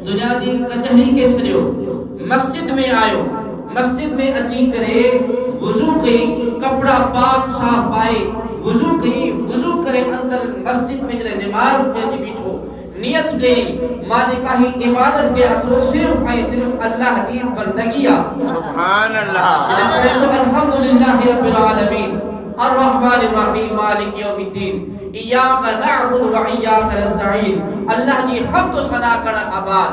दुनिया दी कचहरी के छड़ियो मस्जिद में आयो मस्जिद में अची करे वुजू कई कपड़ा पाक साफ पाए वुजू करे अंदर मस्जिद में जरे नमाज में जी बीठो नियत कई मालिका ही इबादत के हथो सिर्फ अल्लाह दी बंदगिया सुभान अल्लाह तो अल्हम्दुलिल्लाह रब्बिल आलमीन अर्रहमानिर रहीम मालिक यौमिद्दीन इय्याका नअबुदु व इय्याका नस्तईन अल्लाह जी हम्द सना कर खबर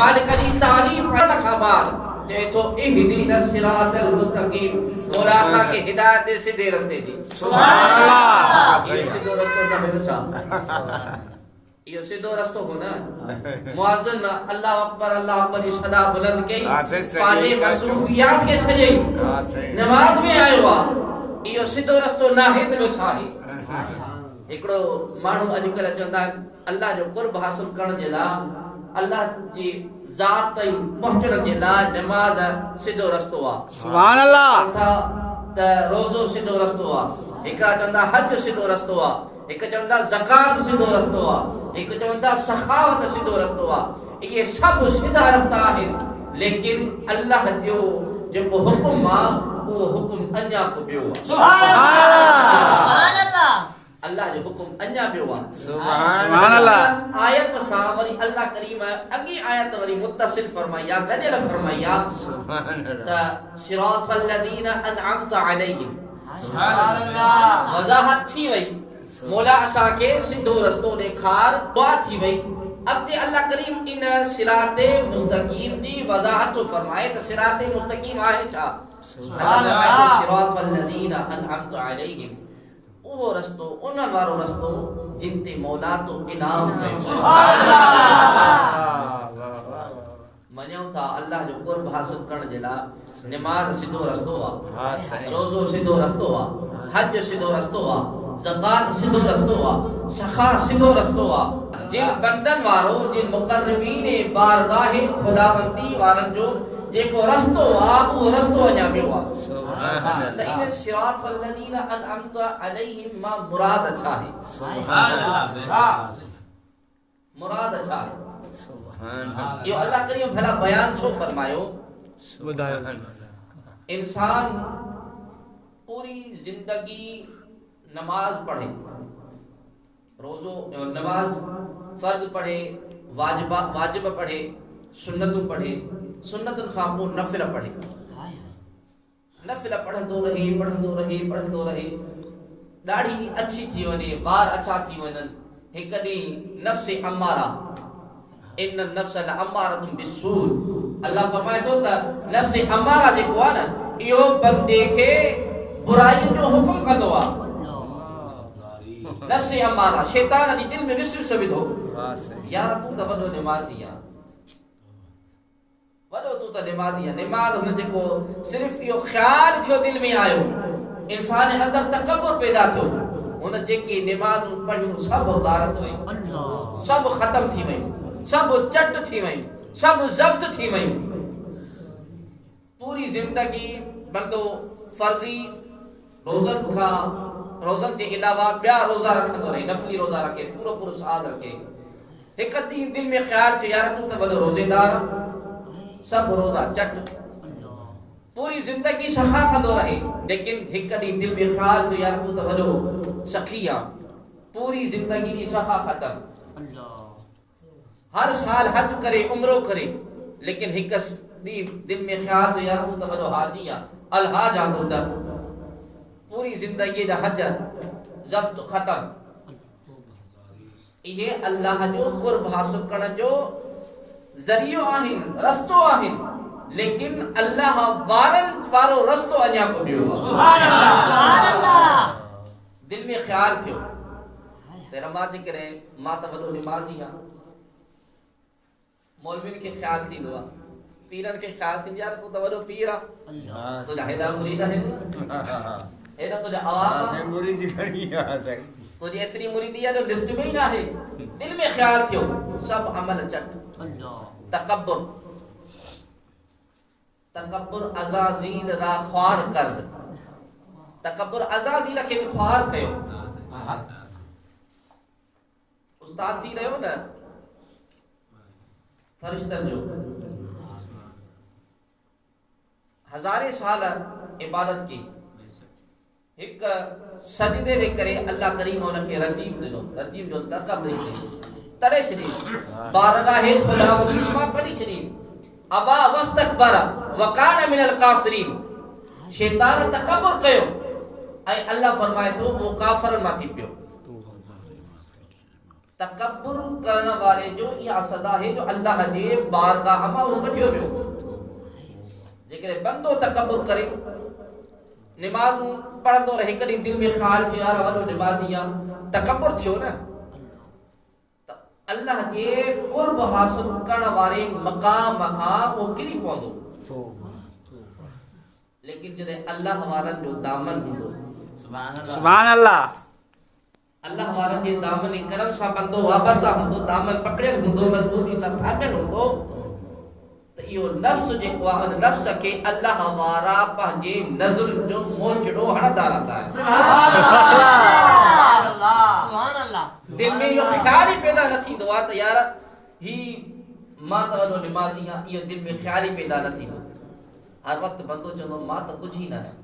मालिक जी तारीफ कर खबर जे तो इहदीना सिरातल मुस्तकीम मौला सा के हिदायत दे सीधे रास्ते दी सुभान अल्लाह ये सीधो रास्तो ना है अच्छा ये सीधो रास्तो हो ना मुअज्जिन अल्लाह अकबर की सदा बुलंद की पाने मसरूफियात के छजे नमाज में आयो वा यो सीधो रास्तो ना है तो छा है एकड़ो मानू अजकल चंदा अल्लाह जो कुर्ब हासिल करण जे ला अल्लाह जी जात ताई पहुंचण जे ला नमाज सीधो रास्तो वा सुभान अल्लाह त रोजो सीधो रास्तो वा एक चंदा हज सीधो रास्तो वा एक चंदा ज़कात सीधो रास्तो वा एक चंदा सखावत सीधो रास्तो वा ये सब सीधा रास्ता है लेकिन अल्लाह जो हुक्म मा वो हुक्म अन्या को बियो सुभान अल्लाह अल्लाह जो हुक्म अन्या बियो सुभान अल्लाह आयत सा वरी अल्लाह करीम अगी आयत वरी मुत्तसिल फरमाया गजल फरमाया सुभान अल्लाह सिरातल लदीना अनअमत अलैहिम सुभान अल्लाह वजाहत थी वई मौला असा के सिद्धो रस्तो देखार दुआ थी वई अब अल्लाह करीम इन सिराते मुस्तकीम दी वजाहत फरमाए तो सिराते मुस्तकीम आहे छा सुभान अल्लाह सिरातल लदीना अनअमत अलैहिम वो रस्तो उन वारो रस्तो जिनते मौला तो इनाम है सुभान अल्लाह मन्यो था अल्लाह जो कुर्ब हासिल करण जेला नमाज सिद्धो रस्तो वा हां सही रोजो सिद्धो रस्तो वा हज सिद्धो रस्तो वा ज़कात सिद्धो रस्तो वा सखा सिद्धो रस्तो वा जिन बंदन वारो जिन मुकर्रबीन बारगाह खुदाबंदी वारन जो जेको रस्तो वा वो रस्तो अञा बियो वा सुभान अल्लाह इन सिरात वल्लदीना अनअमत अलैहिम मा मुराद अच्छा है सुभान अल्लाह मुराद अच्छा है सुभान अल्लाह यो अल्लाह करीम भला बयान छो फरमायो बुधायो इंसान पूरी जिंदगी नमाज पढ़े रोजो नमाज फर्ज पढ़े वाजिब पढ़े सुन्नतु पढ़े सुन्नतुन खापो नफिल पढ़े नफिल पढ़ंदो रहे दाढ़ी अच्छी थी वने बार अच्छा थी वनन एक दी नफ्स अम्मारा इन नफ्स अम्मारतुम बिस्सूर अल्लाह फरमाए तो नफ्स अम्मारा जेको आ न इहो बंदे के बुराई जो हुक्म कंदो आ नफ्स अम्मारा शैतान जी दिल में विसविस विधो हां सही यार तू त वडो नमाज़ी आ वडो तू त नमाज़ी आ नमाज हुन जेको सिर्फ यो ख्याल थियो दिल में आयो इंसान अंदर तकब्बुर पैदा थियो हुन जेके नमाज पढ़ियो सब गारत वई अल्लाह सब खत्म थी वई सब चट थी वई सब जब्त थी वई पूरी जिंदगी बंदो फर्जी रोजन के अलावा प्या रोजा रखंदो रहे नफली रोजा रखे पूरो साल रखे एक दिन दिल में ख्याल थे यार तू तो बड़ो रोजेदार सब रोजा चट पूरी जिंदगी सखा कंदो रहे लेकिन एक दिन दिल में ख्याल थे यार तू तो बड़ो सखिया पूरी जिंदगी दी सखा खत्म अल्लाह हर साल हज करे उम्रो करे लेकिन एक दिन दिल में ख्याल थे यार तू तो बड़ो हाजिया अल हाजा बोलता पूरी जिंदगी दा हज जब्त खत्म ये अल्लाह जो कुर्ब हासिल करण जो जरियो आहिन रस्तो आहिन लेकिन अल्लाह वारो रस्तो अञा को दियो सुभान अल्लाह दिल में ख्याल थियो तेरा मां जे करे मां त वडो नमाज़ी आ मौलवी के ख्याल थींदो आ पीरन के ख्याल थींदी यार तू त वडो पीर आ अल्लाह तो जाहिदा मुरीद है एना तो आवाज से मुरीद घणी आ सही तो जे इतनी मुरीदी है जो लिस्ट में ही ना है दिल में ख्याल थियो सब अमल चट अल्लाह तकब्बुर अज़ाज़ील रा ख्वार कर तकब्बुर अज़ाज़ील के ख्वार कयो उस्ताद थी रहो ना फरिश्तन जो हज़ारे साल इबादत की एक सजदे दे करे अल्लाह करीम उनखे रजीम दिनो रजीम जो लक़ब ॾेई तड़े छॾी बारगाह खुदा वजीफा पढ़ी छॾी अबा वस्तकबर वकान मिनल काफिरीन शैतान तकबर कयो ऐं अल्लाह फरमाए थो वो काफरन मां थी पियो तकबर करण वाले जो इहा सदा है जो अल्लाह जे बारगाह मां वो कढियो वियो जेकॾहिं बंदो तकबर करे नमाज़ पढ़ंदो रहे कॾहिं दिल में ख़्याल थियो यार वॾो नमाज़ी आहे तकबर थियो न त अल्लाह जे क़ुर्ब हासिल करण वारे मक़ाम खां वो किरी पवंदो लेकिन जॾहिं अल्लाह वारनि जो दामन हूंदो सुभान अल्लाह अल्लाह वारनि जे दामन करम सां बंदो वाबस्ता हूंदो दामन पकड़ियल हूंदो मज़बूती सां थामियल हूंदो त इहो नफ़्स जेको आहे उन नफ़्स खे अल्लाह वारा पंहिंजे नज़र जो मोचड़ो हणंदा रहंदा आहिनि सुभान अल्लाह दिल में इहो ख़्याल ई पैदा न थींदो आहे त यार ही मां त वॾो निमाज़ी आहियां इहो दिल में ख़्याल ई पैदा न थींदो हर वक़्तु बंदो चवंदो मां त कुझु ई न आहियां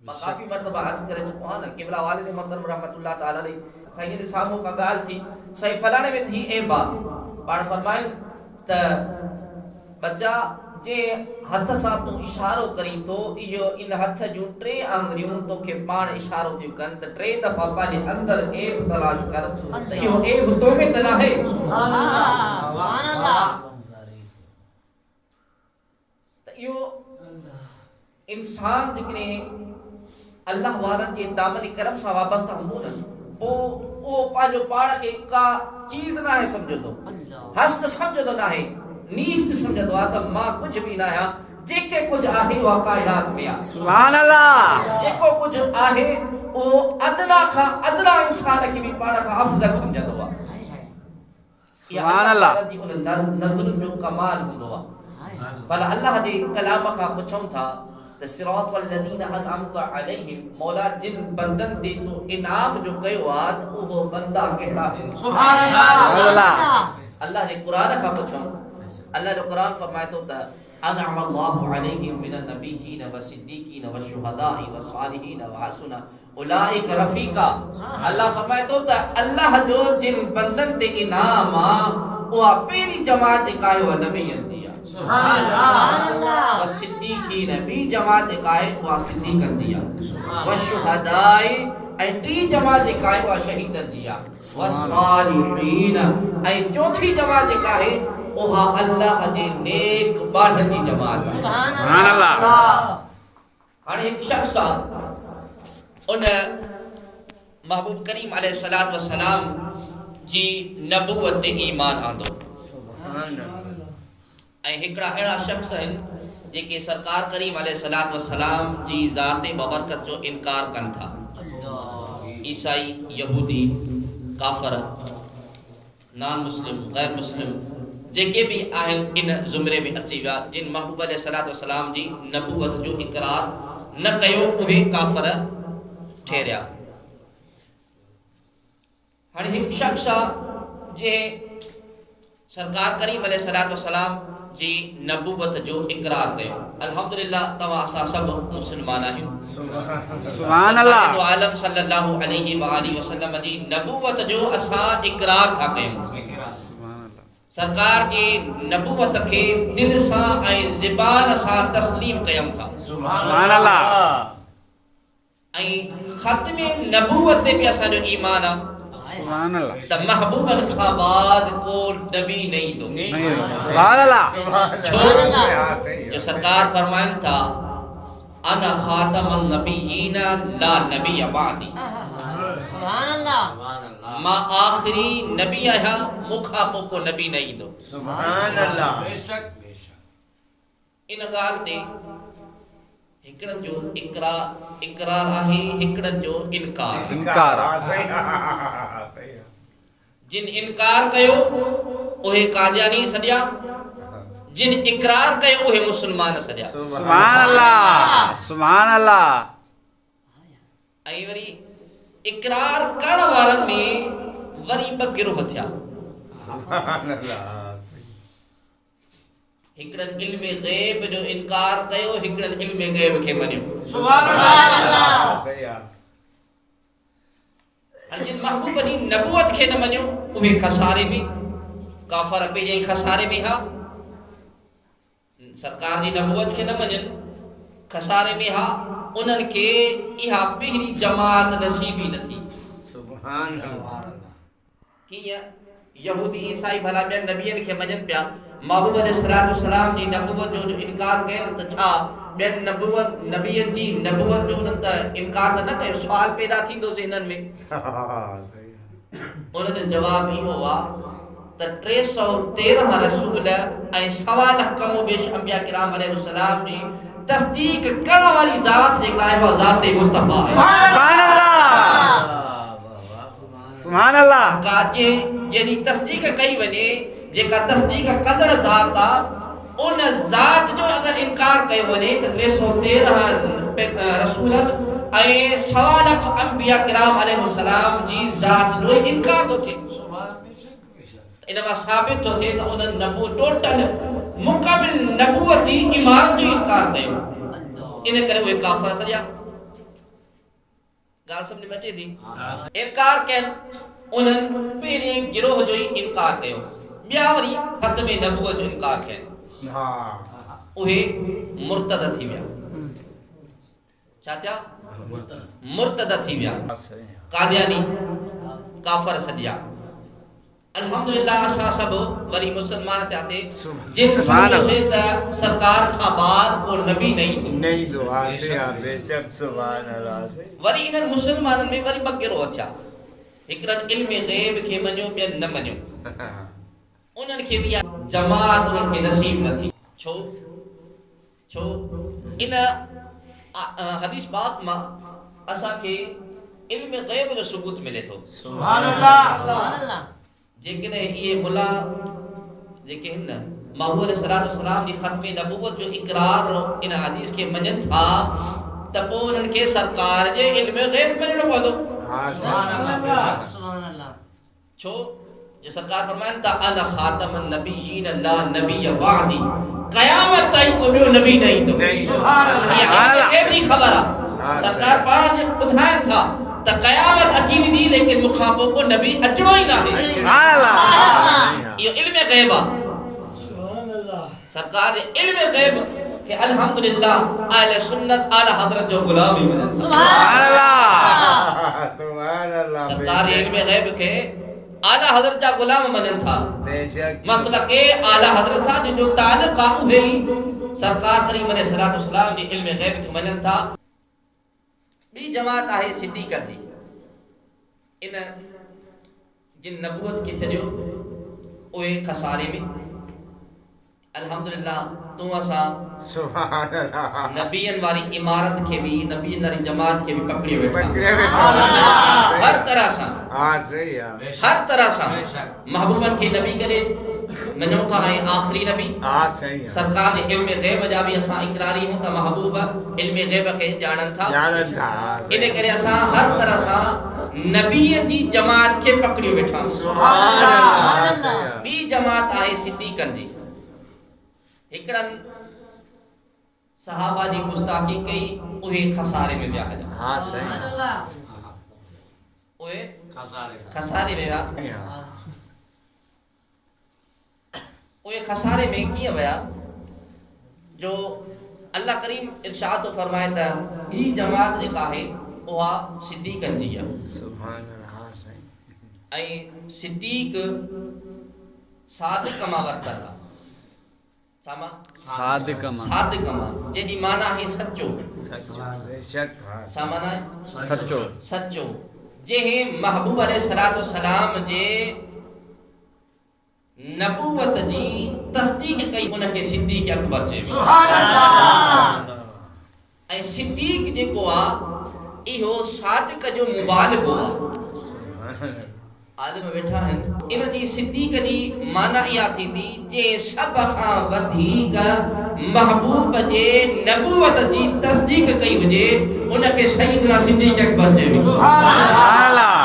मां काफ़ी मरतबा अर्ज़ करे चुको आहियां न क़िबला वालिद मोहतरम रहमतुल्लाह तआला अलैहि साईं जे साम्हूं का ॻाल्हि थी साईं फलाणे में थी ऐं बा पाण फरमाइनि त बच्चा जे हथ सां तूं इशारो करी थो इहो इन हथ जूं टे आङुरियूं तोखे पाण इशारो थियूं कनि त टे दफ़ा पंहिंजे अंदर ऐब तलाश कर त इहो ऐब तो में त नाहे सुभान अल्लाह त इहो इंसान जेकॾहिं अल्लाह वारनि जे दामन करम सां वाबस्ता हूंदो न पोइ उहो पंहिंजो पाण खे का चीज़ नाहे सम्झंदो हस्त सम्झंदो नाहे नीस्त समझदो आ त मां कुछ भी ना आहियां जेके कुछ आहे वा कायनात में आ सुभान अल्लाह जेको कुछ आहे ओ अदना खां अदना इंसान खे भी पाण खां अफजल समझदो आ सुभान अल्लाह जी उन नज़र जो कमाल हूंदो आ भला अल्लाह जे कलाम खां पुछूं था त सिरात वल्लदीन अनअमत अलैहिम मौला जिन बंदन ते तो इनाम जो कयो आ त उहो बंदा केड़ा है सुभान अल्लाह अल्लाह जे कुरान खां पुछूं अल्लाह जो कुरान फरमाए तो त अनअम अल्लाहु अलैहिम मिनन नबिय्यीन व सिद्दीकीन व शुहदाई व सालिहीन व हसना उलाइक रफीका अल्लाह फरमाए तो त अल्लाह जो जिन बंदन ते इनाम आ उहा पहिरीं जमात कायो नबियन जी सुभान अल्लाह व सिद्दीकीन बि जमात काए उहा सिद्दीकन जी व शुहदाई ऐं टी जमात काए उहा शहीदन जी व सालिहीन ऐं चौथी जमात काए ओहा अल्लाह जे नेक बाढ़ जी जमात सुभान अल्लाह हाणे एक शख्स उन महबूब करीम अलैहि सलात व सलाम जी नबूवत ते ईमान आंदो सुभान अल्लाह ऐं हिकड़ा अहिड़ा शख्स आहिनि जेके सरकार करीम अलैहि सलात व सलाम जी ज़ात बबरकत जो इनकार कनि था ईसाई यहूदी काफर नॉन मुस्लिम गैर मुस्लिम जेके भी आहिनि इन ज़ुमरे में अची विया जिन महबूब अलैहि सलात व सलाम जी नबूवत जो इकरार न कयो उहे काफर ठहरिया हाणे हिकु शख्स जे सरकार करीम अलैहि सलात व सलाम जी नबूवत जो इकरार कयो अल्हम्दुलिल्लाह तवा असां सब मुस्लमान आहियूं सुभान अल्लाह आलम सल्लल्लाहु अलैहि व आलिहि वसल्लम जी नबूवत जो असां इकरार था कयूं सरकार जी नबूवत के दिल सां ऐं ज़बान सां तस्लीम कयम था सुभान अल्लाह ऐं ख़त्म नबूवत ते भी असां जो ईमान आ सुभान अल्लाह त महबूबन खां बाद को नबी नहीं दो सुभान अल्लाह सुभान अल्लाह जो सरकार फरमाइन था अना खातमन नबियीन ला नबी बादी सुभान अल्लाह मां आखिरी नबी आया मुखा को नबी नहीं दो सुभान अल्लाह बेशक बेशक इन गाल ते हिकड़न जो इकरार आहे हिकड़न जो इनकार सही जिन इनकार कयो ओहे कादियानी सदिया जिन इकरार कयो ओहे मुसलमान सदिया सुभान अल्लाह सुभान अल्लाह ऐं वरी इकरार करण वारन में वरी ब गिरोह थिया सुभान अल्लाह हिकड़न इल्म गैब जो इनकार कयो, हिकड़न इल्म गैब खे मनियो। सुभान अल्लाह। जिन महबूब जी नबूवत खे न मनियो उहे खसारे में, काफर पे जई खसारे में हा। सरकार जी नबूवत खे न मनिन खसारे में हा, उन्हनि खे इहा पहिरीं जमात नसीबी न थी। सुभान अल्लाह। कीअं यहूदी ईसाई भला ॿियनि नबियनि खे मञनि पिया, महबूब अलैहिस्सलाम जी नबूवत जो इनकार कयनि त छा ॿियनि नबियनि जी नबूवत जो उन्हनि त इनकार त न कयो, सुवाल पैदा थींदो हिननि में। उन्हनि जो जवाब इहो आहे त 313 रसूल ऐं 1.25 लख कमोबेश अंबिया किराम अलैहिस्सलाम जी तस्दीक करण वारी ज़ात जेका आहे उहा ज़ात मुस्तफा आहे। सुभान अल्लाह। सुभान अल्लाह। का जेनी तस्दीक कई वञे, जेका तस्दीक कंदड़ ज़ात आ, उन ज़ात जो अगर इनकार कयो वञे त 313 रसूलन ऐं 1.25 लख अंबिया किराम अलैहिस्सलाम जी ज़ात जो इनकार तो थिए। इनमां साबित तो थिए त उन्हनि नबूवत टोटल मुकमिल नबूवत जी इमारत जो इनकार कयो, इन करे उहे काफ़िर सॼा। ॻाल्हि सम्झ में अचे थी? इनकार कयनि, उन्हनि पहिरें गिरोह जो ई इनकार कयो, ॿिया वरी हक़ में नबूवत जो इनकार कयनि, उहे मुर्तद थी विया। छा थिया? मुर्तद थी विया, कादियानी, काफ़िर सॼा। अल्हम्दुलिल्लाह असां सभु वरी मुसलमान थियासीं, जिन से त सरकार खां बाद को नबी नहीं दो आसे बेशक। सुभान अल्लाह। वरी इन्हनि मुसलमाननि में वरी ॿ गिरोह थिया, हिकड़नि इल्म गैब खे मञियो, ॿियनि न मञियो। उन्हनि खे बि जमात उन्हनि खे नसीब न थी। छो इन हदीस पाक मां असांखे इल्म गैब जो सबूत मिले थो। सुभान अल्लाह। जेकॾहिं इहे मुला जेके हिन महबूब अलैहिस्सलाम जी ख़त्म नबूवत जो इकरार इन हदीस खे मञनि था त पोइ उन्हनि खे सरकार जे इल्म गैब मञणो पवंदो। सुभान अल्लाह। छो जो सरकार फरमाइनि था अना खातमुन नबिय्यीन ला नबिय बादी, क़यामत ताईं को ॿियो नबी न ईंदो। सुभान अल्लाह। इहा एॾी ख़बर आहे, सरकार पाण जे ॿुधाइनि था त क़यामत अची वेंदी, लेकिन मुखां पोइ को नबी अचणो ई न आहे। सुभान अल्लाह। इहो इल्म गैब आहे। सुभान अल्लाह। सरकार इल्म गैब के अल्हम्दुलिल्लाह अहले सुन्नत आला हज़रत जो गुलाम ही बने। सुभान अल्लाह। सुभान अल्लाह। सरकार इल्म गैब के आला हज़रत जा गुलाम मनन था। बेशक। मसला के आला हज़रत सां जो ताल्लुक आहे उहे सरकार करीम अलैहिस्सलाम जी इल्म गैब के मनन था। बी जमात आहे सिद्दीक़ जी, इन जिन नबूवत के छॾियो उहे खसारे में। अल्हम्दुलिल्लाह तू असां सुभान अल्लाह। नबियन वाली इमारत के भी, नबियन वाली जमात के भी पकड़ी वेठा। हर तरह से हां सही है। हर तरह से महबूबन के नबी करे मनो था है आखिरी नबी। हां सही है। सरकार ने इल्म गैब जा भी असां इकरारी हूं त महबूब इल्म गैब के जानन था। इने करे असां हर तरह से नबी जी जमात के पकड़ी वेठा। सुभान अल्लाह। बी जमात आहे सिद्दीक़न जी। हिकड़न सहाबा जी गुस्ताखी कई, उहे खसारे में विया। हां सही है। उहे खसारे में विया। उहे खसारे में कीअं विया जो अल्लाह करीम इरशाद तो फरमाए त ही जमात जेका आहे उहा सिद्दीक़न जी आहे। सुभान अल्लाह। सही। ऐं सिद्दीक़ सादिक़ मां वरतल आहे। सामा सादिक़ मां। सादिक़ मां जेदी माना है सच्चो। सच्चा बेशक। छा माना है? सच्चो। सच्चो। जे महबूब अलैहिस्सलातु वस्सलाम जे नबूवत जी तस्दीक कई, उनके सिद्दीक़ अकबर चयो। सुभान अल्लाह। ऐं सिद्दीक़ जेको आहे इहो सादिक़ जो मुबालिगो आहे। आलिम वेठा आहिनि, इन जी सिद्दीक़ जी माना इहा थींदी जे सभ खां वधीक महबूब जे नबूवत जी तस्दीक कई हुजे, उनखे सईदना सिद्दीक़ अकबर चयो। सुभान अल्लाह।